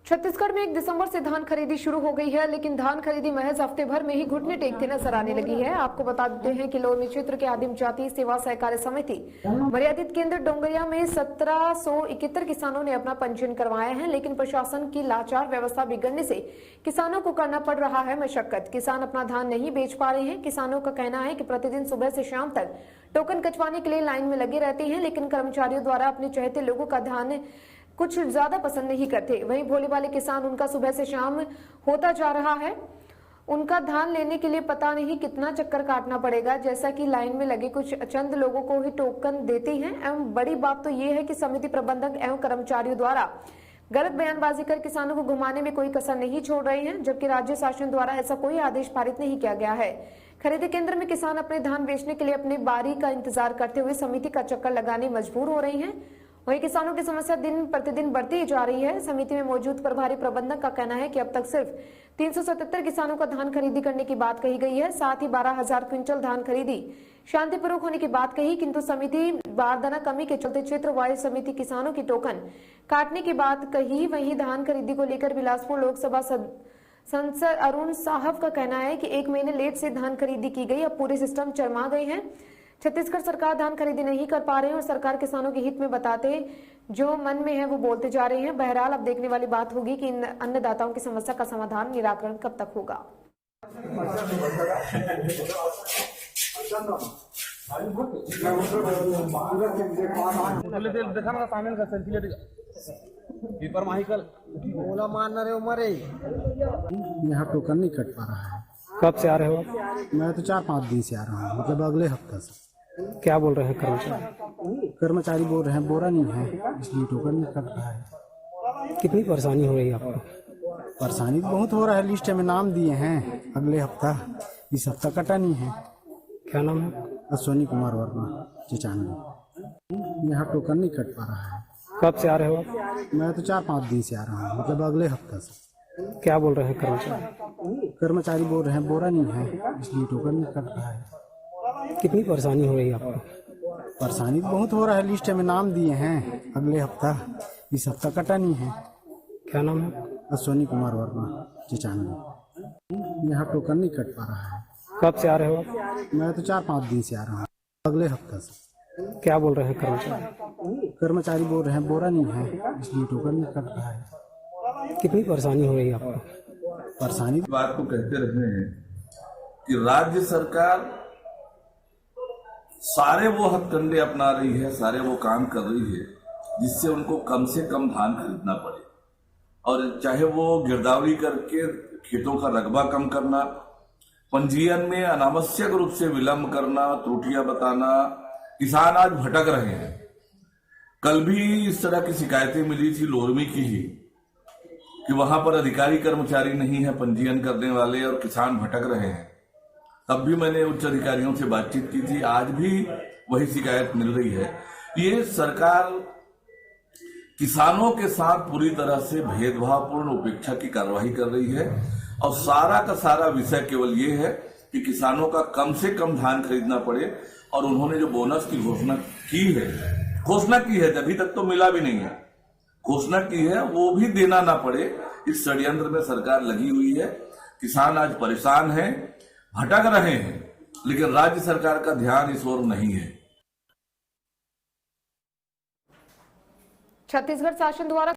छत्तीसगढ़ में 1 दिसंबर से धान खरीदी शुरू हो गई है, लेकिन धान खरीदी महज हफ्ते भर में ही घुटने टेकते नजर आने लगी है। आपको बता देते हैं कि लोरमी क्षेत्र के आदिम जाति सेवा सहकारी समिति मर्यादित केंद्र डोंगरिया में 1771 किसानों ने अपना पंजीयन करवाया है, लेकिन प्रशासन की लाचार व्यवस्था बिगड़ने से किसानों को करना पड़ रहा है मशक्कत। किसान अपना धान नहीं बेच पा रहे हैं। किसानों का कहना है कि प्रतिदिन सुबह से शाम तक टोकन कटवाने के लिए लाइन में लगे रहते हैं, लेकिन कर्मचारियों द्वारा अपने चहेते लोगों का धान कुछ ज्यादा पसंद नहीं करते। वहीं भोले वाले किसान उनका सुबह से शाम होता जा रहा है। उनका धान लेने के लिए पता नहीं कितना चक्कर काटना पड़ेगा, जैसा कि लाइन में लगे कुछ चंद लोगों को ही टोकन देते हैं। एवं बड़ी बात तो ये है कि समिति प्रबंधक एवं कर्मचारियों द्वारा गलत बयानबाजी कर किसानों को घुमाने में कोई कसर नहीं छोड़ रहे हैं, जबकि राज्य शासन द्वारा ऐसा कोई आदेश पारित नहीं किया गया है। खरीदी केंद्र में किसान अपने धान बेचने के लिए अपने बारी का इंतजार करते हुए समिति का चक्कर लगाने मजबूर हो रहे हैं। वहीं किसानों की समस्या दिन प्रतिदिन बढ़ती जा रही है। समिति में मौजूद प्रभारी प्रबंधक का कहना है कि अब तक सिर्फ 377 किसानों का धान खरीदी करने की बात कही गई है। साथ ही 12,000 क्विंटल धान खरीदी शांतिपूर्वक होने की बात कही, किंतु समिति बारदाना कमी के चलते क्षेत्र वाइज समिति किसानों की टोकन काटने की बात कही। वहीं धान खरीदी को लेकर बिलासपुर लोकसभा सांसद अरुण साहब का कहना है कि 1 महीने लेट से धान खरीदी की गई, अब पूरे सिस्टम चरमा गए हैं। छत्तीसगढ़ सरकार धान खरीदी नहीं कर पा रहे हैं और सरकार किसानों के हित में बताते जो मन में है वो बोलते जा रहे हैं। बहरहाल अब देखने वाली बात होगी कि इन अन्नदाताओं की समस्या का समाधान निराकरण कब तक होगा। यहाँ टोकन नहीं कट पा रहा है। कब से आ रहे हो आप? मैं तो 4-5 दिन से आ रहा हूँ, मतलब अगले हफ्ते से। क्या बोल रहे हैं कर्मचारी? कर्मचारी बोल रहे हैं बोरा नहीं है, इसलिए टोकन नहीं कट रहा है। कितनी परेशानी हो रही है आपको? परेशानी तो बहुत हो रहा है। लिस्ट में नाम दिए हैं अगले हफ्ता, इस हफ्ता कटा नहीं है। क्या नाम है? अश्विनी कुमार वर्मा, चिचानी। यहाँ टोकन नहीं कट पा रहा है। कब से आ रहे हो आप? मैं तो 4-5 दिन से आ रहा हूँ, मतलब अगले हफ्ते से। क्या बोल रहे हैं कर्मचारी? कर्मचारी बोल रहे हैं बोरा नहीं है, इसलिए टोकन नहीं कट रहा है। कितनी परेशानी हो रही है आपको? परेशानी तो बहुत हो रहा है। लिस्ट में नाम दिए हैं अगले हफ्ता, इस हफ्ता कटा नहीं है। क्या नाम है? अश्विनी कुमार वर्मा, चिचानी। यहाँ टोकन नहीं कट पा रहा है। कब से आ रहे हो आप? मैं तो 4-5 दिन से आ रहा हूँ, अगले हफ्ते से। क्या बोल रहे हैं कर्मचारी? कर्मचारी बोल रहे हैं बोरा नहीं है, इसलिए टोकन नहीं कट रहा है। कितनी परेशानी हो रही है आपको? परेशानी बात को कहते रहे हैं कि राज्य सरकार सारे वो हथकंडे अपना रही है, सारे वो काम कर रही है जिससे उनको कम से कम धान खरीदना पड़े, और चाहे वो गिरदावरी करके खेतों का रकबा कम करना, पंजीयन में अनावश्यक रूप से विलंब करना, त्रुटियां बताना, किसान आज भटक रहे हैं। कल भी इस तरह की शिकायतें मिली थी लोरमी की ही, कि वहां पर अधिकारी कर्मचारी नहीं है पंजीयन करने वाले और किसान भटक रहे हैं। तब भी मैंने उच्च अधिकारियों से बातचीत की थी, आज भी वही शिकायत मिल रही है। ये सरकार किसानों के साथ पूरी तरह से भेदभावपूर्ण उपेक्षा की कार्रवाई कर रही है, और सारा का सारा विषय केवल ये है कि किसानों का कम से कम धान खरीदना पड़े। और उन्होंने जो बोनस की घोषणा की है, अभी तक तो मिला भी नहीं है, घोषणा की है, वो भी देना ना पड़े, इस षड्यंत्र में सरकार लगी हुई है। किसान आज परेशान हैं, भटक रहे हैं, लेकिन राज्य सरकार का ध्यान इस ओर नहीं है। छत्तीसगढ़ शासन द्वारा